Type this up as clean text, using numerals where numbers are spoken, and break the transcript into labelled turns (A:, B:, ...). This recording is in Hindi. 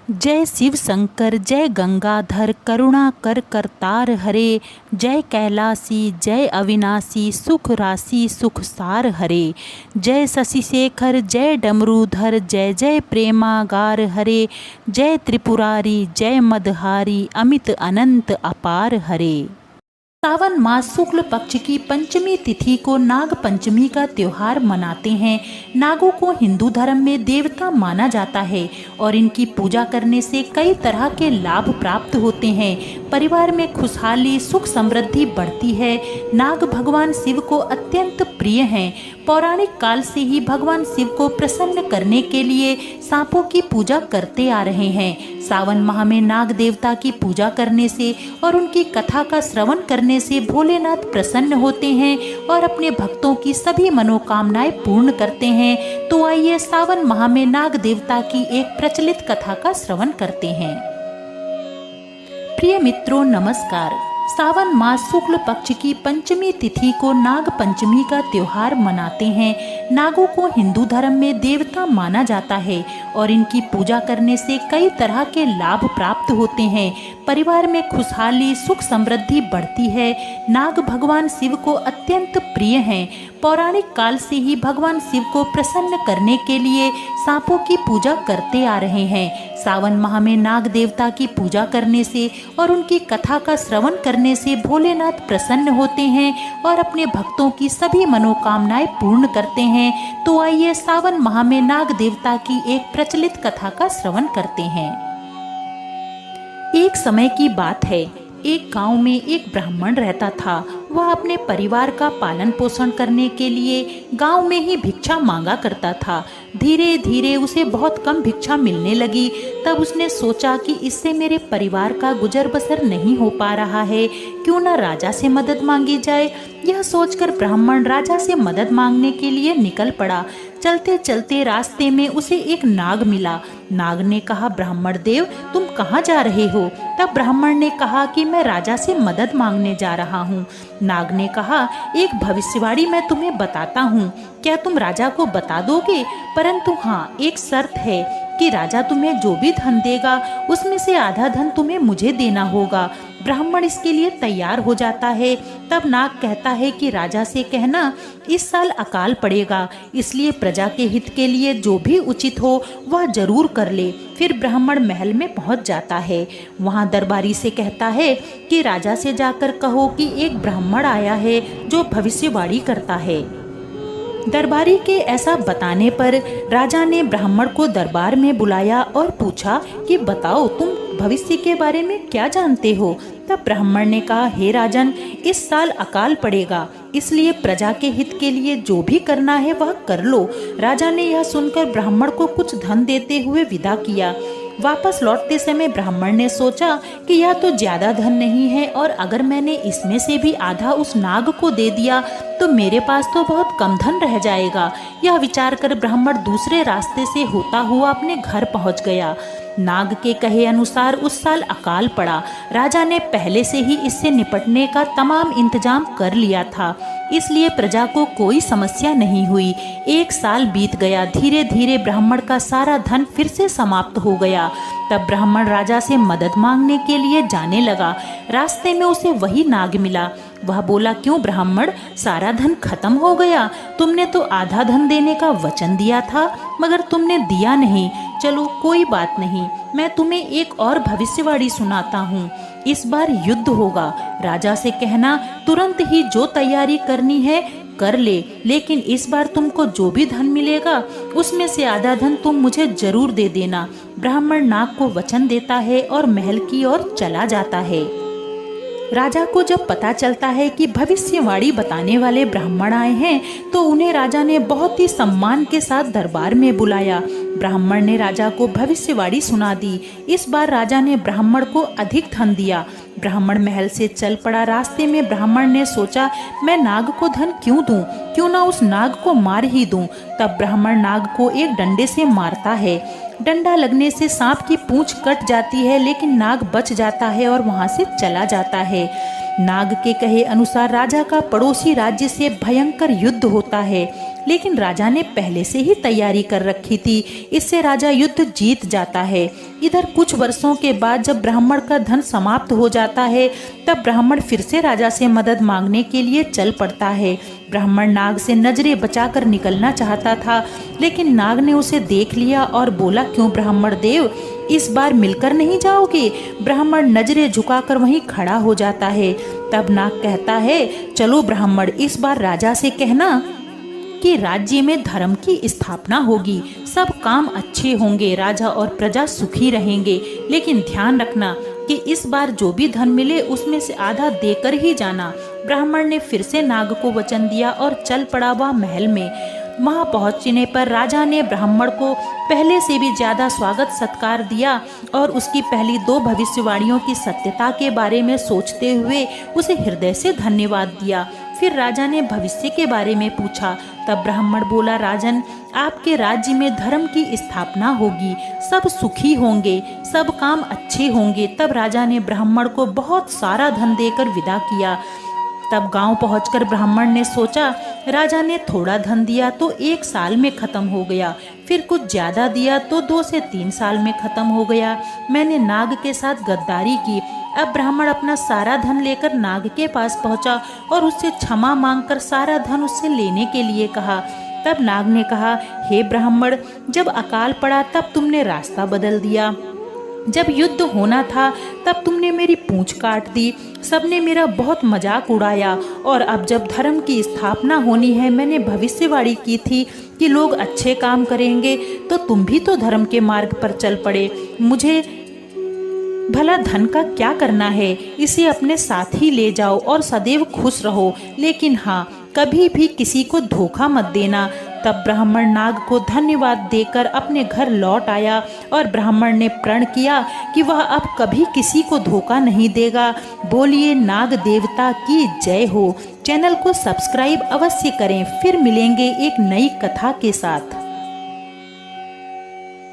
A: जय शिव शंकर जय गंगाधर करुणा कर करतार हरे। जय कैलासी जय अविनाशी सुख राशि सुख सार हरे। जय शशि शेखर जय डमरूधर जय जय प्रेमागार हरे। जय त्रिपुरारी जय मदहारी अमित अनंत अपार हरे। सावन मास शुक्ल पक्ष की पंचमी तिथि को नाग पंचमी का त्योहार मनाते हैं। नागों को हिंदू धर्म में देवता माना जाता है और इनकी पूजा करने से कई तरह के लाभ प्राप्त होते हैं। परिवार में खुशहाली सुख समृद्धि बढ़ती है। नाग भगवान शिव को अत्यंत प्रिय हैं। पौराणिक काल से ही भगवान शिव को प्रसन्न करने के लिए सांपों की पूजा करते आ रहे हैं। सावन माह में नाग देवता की पूजा करने से और उनकी कथा का श्रवण करने से भोलेनाथ प्रसन्न होते हैं और अपने भक्तों की सभी मनोकामनाएं पूर्ण करते हैं। तो आइए सावन माह में नाग देवता की एक प्रचलित कथा का श्रवण करते हैं। प्रिय मित्रों नमस्कार। सावन मास शुक्ल पक्ष की पंचमी तिथि को नाग पंचमी का त्योहार मनाते हैं। नागों को हिंदू धर्म में देवता माना जाता है और इनकी पूजा करने से कई तरह के लाभ प्राप्त होते हैं। परिवार में खुशहाली सुख समृद्धि बढ़ती है। नाग भगवान शिव को अत्यंत प्रिय हैं। पौराणिक काल से ही भगवान शिव को प्रसन्न करने के लिए सांपों की पूजा करते आ रहे हैं। सावन माह में नाग देवता की पूजा करने से और उनकी कथा का श्रवण करने से भोलेनाथ प्रसन्न होते हैं और अपने भक्तों की सभी मनोकामनाएं पूर्ण करते हैं। तो आइए सावन माह में नाग देवता की एक प्रचलित कथा का श्रवण करते हैं। एक समय की बात है। एक गांव में एक ब्राह्मण रहता था। वह अपने परिवार का पालन पोषण करने के लिए गांव में ही भिक्षा मांगा करता था। धीरे धीरे उसे बहुत कम भिक्षा मिलने लगी। तब उसने सोचा कि इससे मेरे परिवार का गुजर बसर नहीं हो पा रहा है, क्यों ना राजा से मदद मांगी जाए। यह सोचकर ब्राह्मण राजा से मदद मांगने के लिए निकल पड़ा। चलते चलते रास्ते में उसे एक नाग मिला। नाग ने कहा, ब्राह्मण देव तुम कहाँ जा रहे हो? तब ब्राह्मण ने कहा कि मैं राजा से मदद मांगने जा रहा हूँ। नाग ने कहा, एक भविष्यवाणी मैं तुम्हें बताता हूँ, क्या तुम राजा को बता दोगे? परंतु हाँ, एक शर्त है कि राजा तुम्हें जो भी धन देगा उसमें से आधा धन तुम्हें मुझे देना होगा। ब्राह्मण इसके लिए तैयार हो जाता है। तब नाग कहता है कि राजा से कहना इस साल अकाल पड़ेगा, इसलिए प्रजा के हित के लिए जो भी उचित हो वह जरूर कर ले। फिर ब्राह्मण महल में पहुंच जाता है। वहां दरबारी से कहता है कि राजा से जाकर कहो कि एक ब्राह्मण आया है जो भविष्यवाणी करता है। दरबारी के ऐसा बताने पर राजा ने ब्राह्मण को दरबार में बुलाया और पूछा कि बताओ तुम भविष्य के बारे में क्या जानते हो? तब ब्राह्मण ने कहा, हे राजन, इस साल अकाल पड़ेगा, इसलिए प्रजा के हित के लिए जो भी करना है वह कर लो। राजा ने यह सुनकर ब्राह्मण को कुछ धन देते हुए विदा किया। वापस लौटते समय ब्राह्मण ने सोचा कि यह तो ज्यादा धन नहीं है और अगर मैंने इसमें से भी आधा उस नाग को दे दिया तो मेरे पास तो बहुत कम धन रह जाएगा। यह विचार कर ब्राह्मण दूसरे रास्ते से होता हुआ अपने घर पहुंच गया। नाग के कहे अनुसार उस साल अकाल पड़ा। राजा ने पहले से ही इससे निपटने का तमाम इंतजाम कर लिया था, इसलिए प्रजा को कोई समस्या नहीं हुई। एक साल बीत गया। धीरे धीरे ब्राह्मण का सारा धन फिर से समाप्त हो गया। तब ब्राह्मण राजा से मदद मांगने के लिए जाने लगा। रास्ते में उसे वही नाग मिला। वह बोला, क्यों ब्राह्मण, सारा धन खत्म हो गया? तुमने तो आधा धन देने का वचन दिया था मगर तुमने दिया नहीं। चलो कोई बात नहीं, मैं तुम्हें एक और भविष्यवाणी सुनाता हूँ। इस बार युद्ध होगा। राजा से कहना तुरंत ही जो तैयारी करनी है कर ले, लेकिन इस बार तुमको जो भी धन मिलेगा उसमें से आधा धन तुम मुझे जरूर दे देना। ब्राह्मण नाग को वचन देता है और महल की ओर चला जाता है। राजा को जब पता चलता है कि भविष्यवाणी बताने वाले ब्राह्मण आए हैं तो उन्हें राजा ने बहुत ही सम्मान के साथ दरबार में बुलाया। ब्राह्मण ने राजा को भविष्यवाणी सुना दी। इस बार राजा ने ब्राह्मण को अधिक धन दिया। ब्राह्मण महल से चल पड़ा। रास्ते में ब्राह्मण ने सोचा, मैं नाग को धन क्यों दूं, क्यों ना उस नाग को मार ही दूं। तब ब्राह्मण नाग को एक डंडे से मारता है। डंडा लगने से सांप की पूंछ कट जाती है, लेकिन नाग बच जाता है और वहां से चला जाता है। नाग के कहे अनुसार राजा का पड़ोसी राज्य से भयंकर युद्ध होता है। लेकिन राजा ने पहले से ही तैयारी कर रखी थी। इससे राजा युद्ध जीत जाता है। इधर कुछ वर्षों के बाद जब ब्राह्मण का धन समाप्त हो जाता है, तब ब्राह्मण फिर से राजा से मदद मांगने के लिए चल पड़ता है। ब्राह्मण नाग से नजरें बचाकर निकलना चाहता था, लेकिन नाग ने उसे देख लिया और बोला, क्यों ब्राह्मण देव, इस बार मिलकर नहीं जाओगे? ब्राह्मण नजरें झुकाकर वहीं खड़ा हो जाता है। तब नाग कहता है, चलो ब्राह्मण, इस बार राजा से कहना कि राज्य में धर्म की स्थापना होगी, सब काम अच्छे होंगे, राजा और प्रजा सुखी रहेंगे। लेकिन ध्यान रखना कि इस बार जो भी धन मिले उसमें से आधा देकर ही जाना। ब्राह्मण ने फिर से नाग को वचन दिया और चल पड़ा वह महल में। वहां पहुंचने पर राजा ने ब्राह्मण को पहले से भी ज्यादा स्वागत सत्कार दिया और उसकी पहली 2 भविष्यवाणियों की सत्यता के बारे में सोचते हुए उसे हृदय से धन्यवाद दिया। फिर राजा ने भविष्य के बारे में पूछा। तब ब्राह्मण बोला, राजन, आपके राज्य में धर्म की स्थापना होगी, सब सुखी होंगे, सब काम अच्छे होंगे। तब राजा ने ब्राह्मण को बहुत सारा धन देकर विदा किया। तब गांव पहुंचकर ब्राह्मण ने सोचा, राजा ने थोड़ा धन दिया तो 1 साल में खत्म हो गया, फिर कुछ ज्यादा दिया तो 2 से 3 साल में खत्म हो गया। मैंने नाग के साथ गद्दारी की। अब ब्राह्मण अपना सारा धन लेकर नाग के पास पहुंचा और उससे क्षमा मांगकर सारा धन उससे लेने के लिए कहा। तब नाग ने कहा, हे ब्राह्मण, जब अकाल पड़ा तब तुमने रास्ता बदल दिया, जब युद्ध होना था तब तुमने मेरी पूंछ काट दी, सबने मेरा बहुत मजाक उड़ाया, और अब जब धर्म की स्थापना होनी है, मैंने भविष्यवाणी की थी कि लोग अच्छे काम करेंगे, तो तुम भी तो धर्म के मार्ग पर चल पड़े। मुझे भला धन का क्या करना है, इसे अपने साथ ही ले जाओ और सदैव खुश रहो, लेकिन हाँ, कभी भी किसी को धोखा मत देना। तब ब्राह्मण नाग को धन्यवाद देकर अपने घर लौट आया और ब्राह्मण ने प्रण किया कि वह अब कभी किसी को धोखा नहीं देगा। बोलिए नाग देवता की जय हो। चैनल को सब्सक्राइब अवश्य करें। फिर मिलेंगे एक नई कथा के साथ।